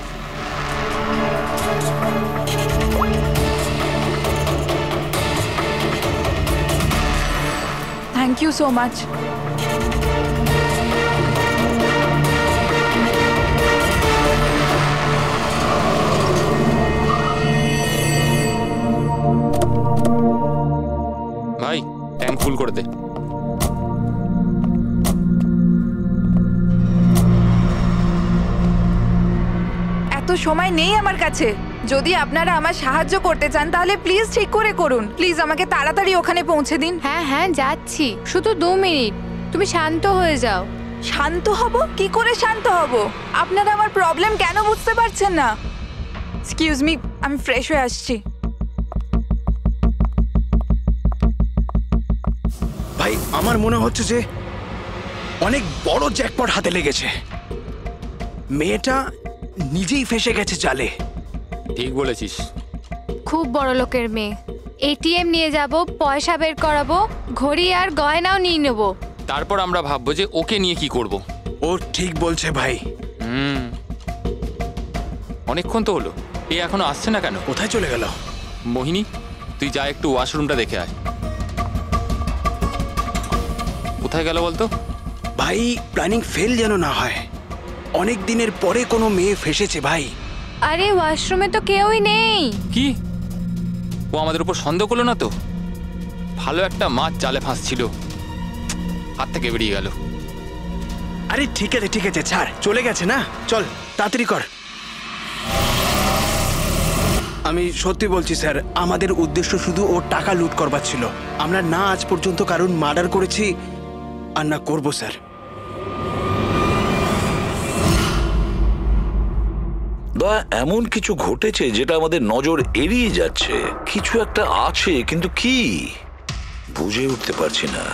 Thank you so much. ভাই ট্যাঙ্ক ফুল করে দে। এত সময় নেই আমার কাছে। যদি আপনারা আমার সাহায্য করতে চান তাহলে প্লিজ ঠিক করে করুন। প্লিজ আমাকে তাড়াতাড়ি ওখানে পৌঁছে দিন। হ্যাঁ হ্যাঁ যাচ্ছি, শুধু 2 মিনিট, তুমি শান্ত হয়ে যাও। শান্ত হব? কি করে শান্ত হব? আপনারা আমার প্রবলেম কেন বুঝতে পারছেন না? এক্সকিউজ মি, আমি ফ্রেশ হয়ে আসছি। ভাই আমার মনে হচ্ছে যে অনেক বড় জ্যাকপট হাতে লেগেছে। মেয়েটা নিজেই ফেসে গেছে জালে। ঠিক বলেছিস। খুব বড় লোকের মেয়ে। এটিএম নিয়ে যাব, পয়সা বের করাবো, ঘড়ি আর গয়নাও নিয়ে নেব। তারপর আমরা ভাববো যে ওকে নিয়ে কি করব। ও ঠিক বলছে ভাই। অনেকক্ষণ তো হলো, এ এখনো আসছে না কেন? কোথায় চলে গেল? মোহিনী, তুই যা একটু ওয়াশরুমটা দেখে আয়। কোথায় গেল বলতো? ভাই প্ল্যানিং ফেল যেন না হয়। অনেক দিনের পরে কোনো মেয়ে ফেসেছে ভাই। আরে ওয়াশরুমে তো কেউই নেই। কি? ও আমাদের উপর সন্দেহ করলো না তো? ভালো একটা মাছ জালে ফাঁসছিল, হাত থেকে বেরিয়ে গেল। আরে ঠিক আছে ছাড়, চলে গেছে না, চল তাড়াতাড়ি কর। আমি সত্যি বলছি স্যার, আমাদের উদ্দেশ্য শুধু ওর টাকা লুট করবার ছিল। আমরা না আজ পর্যন্ত কারণ মার্ডার করেছি আর না করবো স্যার। বা এমন কিছু ঘটেছে যেটা আমাদের নজর এড়িয়ে যাচ্ছে। কিছু একটা আছে, কিন্তু কি বুঝে উঠতে পারছি না।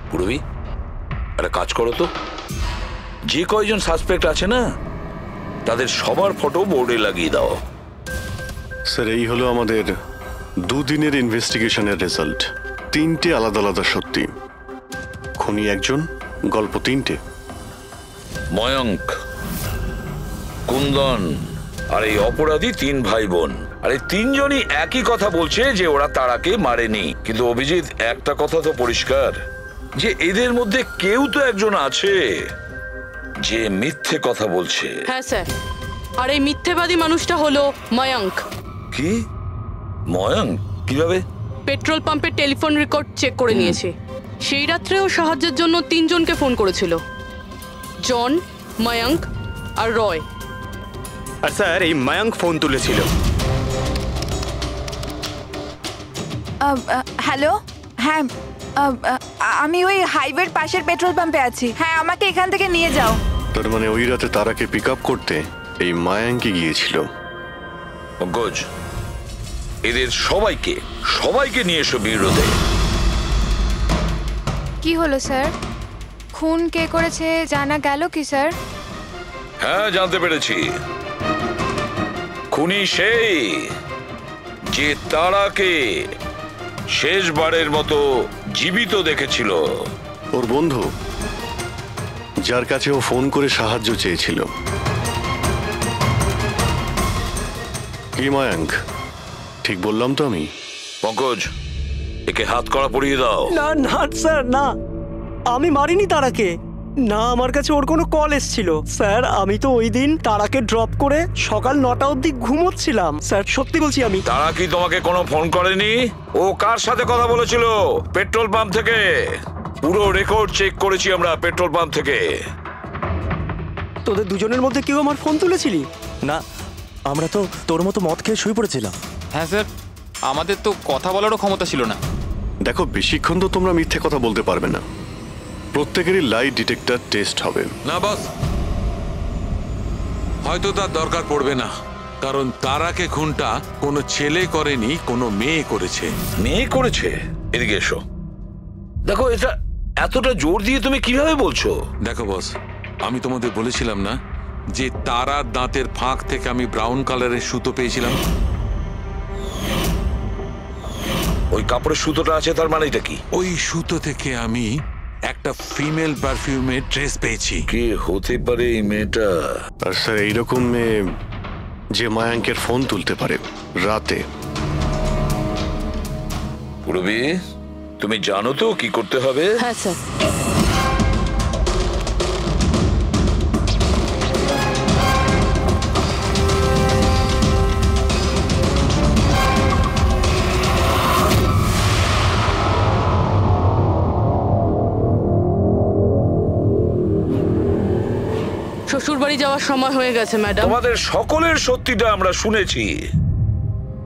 পুরবি, একটা কাজ করো তো, যে কয়জন সাসপেক্ট আছে না তাদের সবার ফটো বোর্ডে লাগিয়ে দাও। স্যার, এই হলো আমাদের 2 দিনের ইনভেস্টিগেশনের রেজাল্ট। 3টে আলাদা আলাদা সত্যি। খুনি একজন, গল্প 3টে। ময়ঙ্ক, কুন্দন আর এই অপরাধী 3 ভাই বোন। আর এই 3 জনই একই কথা বলছে যে ওরা তারাকে মারেনি। কিন্তু অভিজিৎ, একটা কথা তো পরিষ্কার যে এদের মধ্যে কেউ তো একজন আছে যে মিথ্যে কথা বলছে। হ্যাঁ স্যার, আর এই মিথ্যেবাদী মানুষটা হলো ময়ঙ্ক। কি? ময়ঙ্ক? কিভাবে? পেট্রোল পাম্পের টেলিফোন রেকর্ড চেক করে নিয়েছে। সেই রাত্রে ও সাহায্যের জন্য 3 জনকে ফোন করেছিল, জন, ময়ঙ্ক আর রয়। আর স্যার, এই ময়ঙ্ক ফোন তুলেছিল। হ্যালো, হ্যাঁ আমি ওই হাইওয়ের পাশের পেট্রোল পাম্পে আছি। হ্যাঁ, আমাকে এখান থেকে নিয়ে যাও। তার মানে ওই রাতে তারাকে পিক আপ করতে এই মায়াঙ্কি গিয়েছিল। পঙ্কজ, এদের সবাইকে নিয়ে এসো বিরোধে। কি হলো স্যার? খুন কে করেছে জানা গেল কি স্যার? হ্যাঁ, জানতে পেরেছি। খুনি সেই যে তারাকে শেষবারের মতো জীবিত দেখেছিল। ওর বন্ধু, যার কাছে ও ফোন করে সাহায্য চেয়েছিল। কি মায়াঙ্ক, ঠিক বললাম তো আমি? পঙ্কজ, একে হাত কড়া পরিয়ে দাও। না না স্যার, না, আমি মারিনি তারাকে। না, আমার কাছে ওর কোনো কল এসেছিল স্যার। আমি তো ওই দিন তারাকে ড্রপ করে সকাল 9টা অবধি ঘুমোচ্ছিলাম স্যার, সত্যি বলছি আমি। তারা কি তোমাকে কোনো ফোন করেনি? ও কার সাথে কথা বলেছিল? পেট্রোল পাম্প থেকে। পুরো রেকর্ড চেক করেছি আমরা পেট্রোল পাম্প থেকে। তোদের দুজনের মধ্যে কেউ আমার ফোন তুলেছিলি? না, আমরা তো তোর মতো মদ খেয়ে শুয়ে পড়েছিলাম। হ্যাঁ স্যার, আমাদের তো কথা বলারও ক্ষমতা ছিল না। দেখো, বেশিক্ষণ তো তোমরা মিথ্যে কথা বলতে পারবে না। প্রত্যেকেরই লাই ডিটেক্টর টেস্ট হবে। না বস, হয়তো তার দরকার পড়বে না, কারণ তারাকে খুনটা কোনো ছেলে করেনি, কোনো মেয়ে করেছে। মেয়ে করেছে? এদিকে এসো। দেখো, এটা এতটা জোর দিয়ে তুমি কিভাবে বলছো? দেখো বস, আমি তোমাদের বলেছিলাম না যে তারার দাঁতের ফাঁক থেকে আমি ব্রাউন কালারের সুতো পেয়েছিলাম? ওই কাপড়ের সুতোটা আছে, তার মানে এটা কি? ওই সুতো থেকে আমি একটা ফিমেল পারফিউমের ড্রেস পেয়েছি। কে হতে পারে এই মেয়েটা? আর স্যার, এইরকম মেয়ে যে মায়াঙ্কের ফোন তুলতে পারে রাতে। পুরবী, তুমি জানো তো কি করতে হবে? হ্যাঁ স্যার। শ্বশুর বাড়ি যাওয়ার সময় হয়ে গেছে ম্যাডাম। তোমাদের সকলের সত্যিটা আমরা শুনেছি।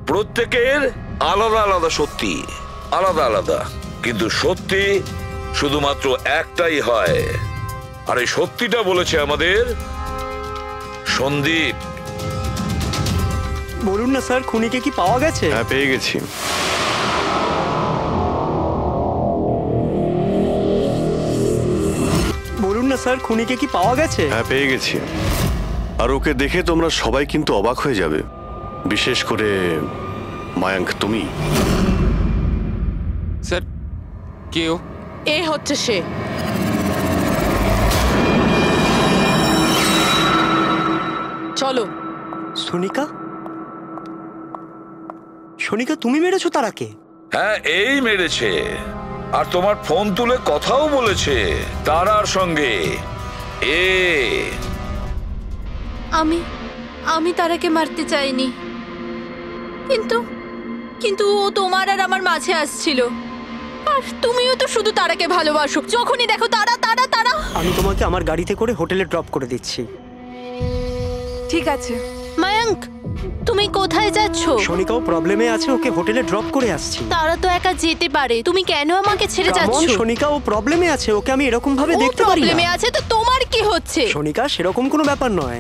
প্রত্যেকের আলাদা আলাদা সত্যি, আলাদা আলাদা, কিন্তু সত্যি শুধুমাত্র একটাই হয়। আর এই সত্যিটা বলেছে আমাদের সন্দীপ। বলুন না স্যার, খুনিকে কি পাওয়া গেছে? হ্যাঁ, পেয়ে গেছি। বলুন না স্যার, খুনিকে কি পাওয়া গেছে? হ্যাঁ, পেয়ে গেছি। আর ওকে দেখে তোমরা সবাই কিন্তু অবাক হয়ে যাবে, বিশেষ করে মায়াঙ্ক, তুমি। স্যার, কেউ? এ হচ্ছে সে। চলো। সোনিকা? সোনিকা, তুমি মেরেছো তারাকে? হ্যাঁ, এই মেরেছে। আর তোমার ফোন তুলে কথাও বলেছে তারার সঙ্গে। আমি তারাকে মারতে চাইনি, কিন্তু ও তোমার আর আমার মাঝে আসছিল। আর তুমিও তো শুধু তারাকে ভালোবাসো, যখনই দেখো তারা তারা তারা। আমি তোমাকে আমার গাড়িতে করে হোটেলে ড্রপ করে দিচ্ছি। ঠিক আছে। মায়াঙ্ক, তুমি কোথায় যাচ্ছ? সোনিকাও প্রবলেমে আছে, ওকে হোটেলে ড্রপ করে আসছি। তারা তো একা যেতে পারে, তুমি কেন আমাকে ছেড়ে যাচ্ছ? সোনিকা ও প্রবলেমে আছে, ওকে আমি এরকম ভাবে দেখতে পারি না। প্রবলেমে আছে তো তোমার কি হচ্ছে? সোনিকা, সেরকম কোনো ব্যাপার নয়।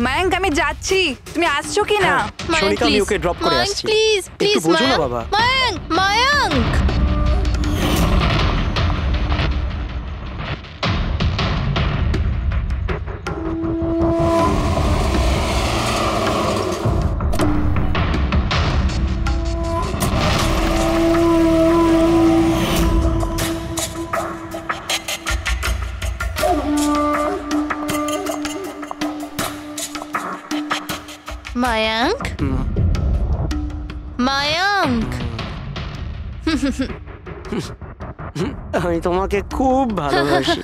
মায়াঙ্ক, আমি যাচ্ছি, তুমি আসছো কি না? সোনিকা, আমি ওকে ড্রপ করে আসছি। প্লিজ প্লিজ, একটু বোঝো না বাবা। মায়াঙ্ক, মায়াঙ্ক। মায়াঙ্ক, মায়াঙ্ক। আমি তোমাকে খুব ভালোবাসি।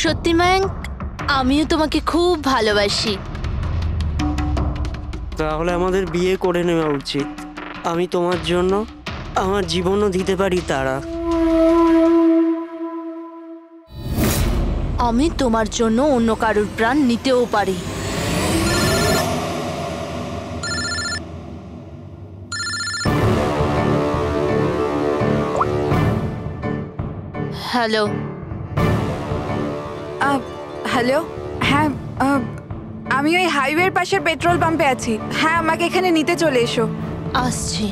সত্যি মায়াঙ্ক, আমিও তোমাকে খুব ভালোবাসি। তাহলে আমাদের বিয়ে করে নেওয়া উচিত। আমি তোমার জন্য আমার জীবনও দিতে পারি তারা। আমি তোমার জন্য অন্য কারোর প্রাণ নিতেও পারি। হ্যালো। হ্যালো। হ্যাঁ, আমি ওই হাইওয়ের পাশের পেট্রোল পাম্পে আছি। হ্যাঁ, আমাকে এখানে নিতে চলে এসো। আসছি।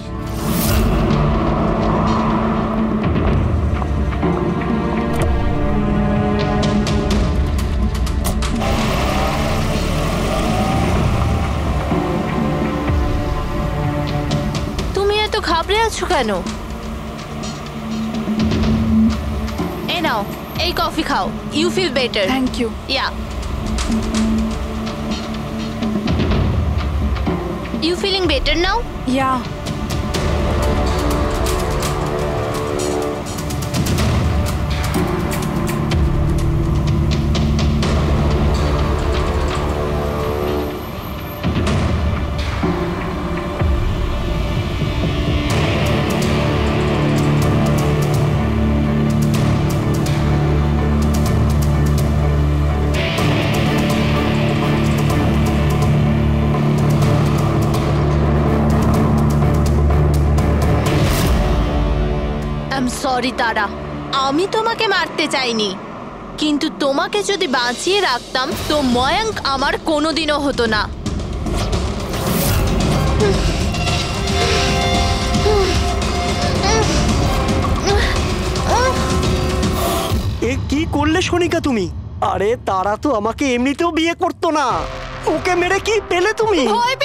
তুমি এত ঘাবড়ে আছো কেন? এই নাও, এই কফি খাও। You feel better. Thank you. Yeah. You feeling better now? Yeah. Sorry Tara, আমি তোমাকে মারতে চাইনি, কিন্তু তোমাকে যদি বাঁচিয়ে রাখতাম তো ময়াঙ্ক আমার কোনোদিনও হতো না। এ কি করলে সোনিকা তুমি? আরে তারা তো আমাকে এমনিতেও বিয়ে করতো না, ওকে মেরে কি পেলে তুমি? ভয়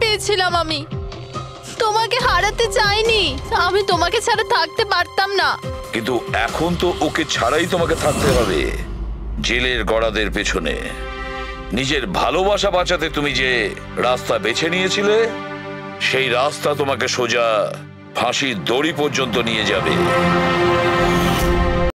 পেয়েছিলাম আমি তোমাকে হারাতে চাইনি, আমি তোমাকে ছাড়া থাকতে পারতাম না। কিন্তু এখন তো ওকে ছাড়াই তোমাকে থাকতে হবে জেলের গড়াদের পেছনে। নিজের ভালোবাসা বাঁচাতে তুমি যে রাস্তা বেছে নিয়েছিলে, সেই রাস্তা তোমাকে সোজা ফাঁসির দড়ি পর্যন্ত নিয়ে যাবে।